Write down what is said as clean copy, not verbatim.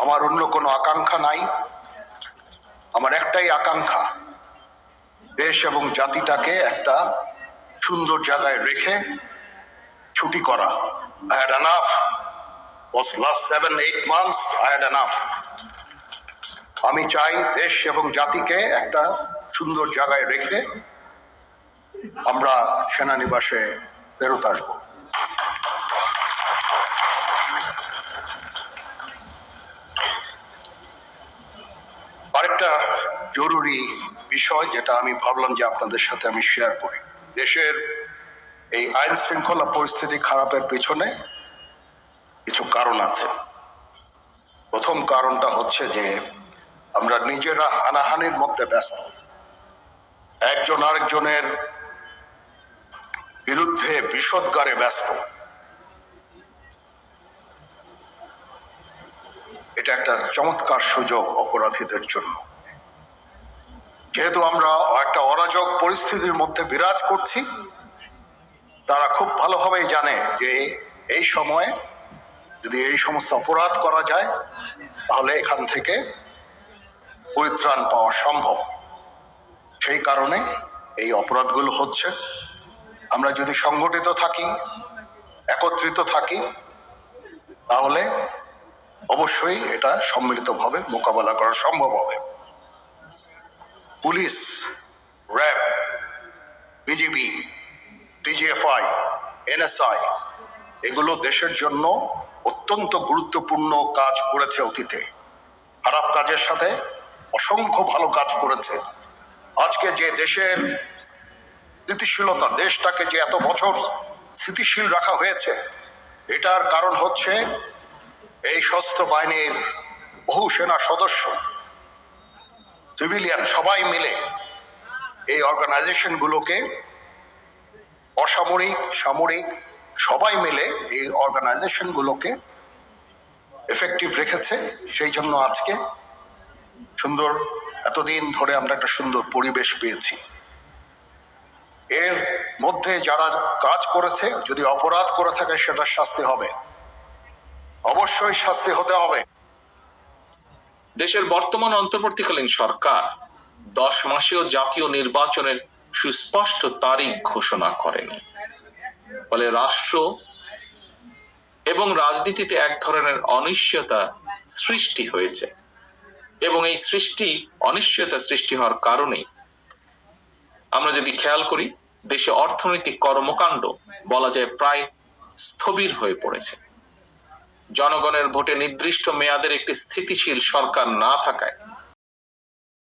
আমার অন্য কোনো আকাঙ্ক্ষা নাই। আমার একটাই আকাঙ্ক্ষা, দেশ এবং জাতিটাকে একটা সুন্দর জায়গায় রেখে ছুটি করা। I had enough. Was last 7-8 months I had enough. আমি চাই দেশ এবং জাতিকে একটা সুন্দর জায়গায় রেখে আমরা সেনানিবাসে ফেরত আসবো। আরেকটা জরুরি বিষয় যেটা আমি ভাবলাম যে আপনাদের সাথে আমি শেয়ার করি, দেশের এই আইন শৃঙ্খলা পরিস্থিতি খারাপের পেছনে কিছু কারণ আছে। প্রথম কারণটা হচ্ছে যে আমরা নিজেরা হানাহানির মধ্যে ব্যস্ত, একজন আরেকজনের বিরুদ্ধে বিষোদ্গারে ব্যস্ত। এটা একটা চমৎকার সুযোগ অপরাধীদের জন্য। যেহেতু আমরা একটা অরাজক পরিস্থিতির মধ্যে বিরাজ করছি, তারা খুব ভালোভাবেই জানে যে এই সময়ে যদি এই সমস্ত অপরাধ করা যায় তাহলে এখান থেকে পরিত্রাণ পাওয়া সম্ভব। সেই কারণে এই অপরাধগুলো হচ্ছে। আমরা যদি সংগঠিত থাকি, একত্রিত থাকি, তাহলে অবশ্যই এটা সম্মিলিতভাবে মোকাবেলা করা সম্ভব হবে। Police, RAB, BGB, DGFI, NSI এগুলো দেশের জন্য অত্যন্ত গুরুত্বপূর্ণ কাজ করেছে অতীতে। খারাপ কাজের সাথে অসংখ্য ভালো কাজ করেছে। আজকে যে দেশের স্থিতিশীলতা, দেশটাকে যে এত বছর স্থিতিশীল রাখা হয়েছে, এটার কারণ হচ্ছে এই সশস্ত্র বাহিনীর বহু সেনা সদস্য, সিভিলিয়ান সবাই মিলে এই অর্গানাইজেশনগুলোকে, অসামরিক সামরিক সবাই মিলে এই অর্গানাইজেশনগুলোকে এফেক্টিভ রেখেছে। সেই জন্য আজকে সুন্দর, এতদিন ধরে আমরা একটা সুন্দর পরিবেশ পেয়েছি। এর মধ্যে যারা কাজ করেছে, যদি অপরাধ করে থাকে সেটা শাস্তি হবে, অবশ্যই শাস্তি হতে হবে। দেশের বর্তমান অন্তর্বর্তীকালীন সরকার 10 মাসেও জাতীয় নির্বাচনের সুস্পষ্ট তারিখ ঘোষণা করেনি। ফলে রাষ্ট্র এবং রাজনীতিতে এক ধরনের অনিশ্চয়তা সৃষ্টি হয়েছে এবং এই অনিশ্চয়তা সৃষ্টি হওয়ার কারণে আমরা যদি খেয়াল করি, দেশে অর্থনৈতিক কর্মকাণ্ড বলা যায় প্রায় স্থবির হয়ে পড়েছে। জনগণের ভোটে নির্দিষ্ট মেয়াদের একটি স্থিতিশীল সরকার না থাকায়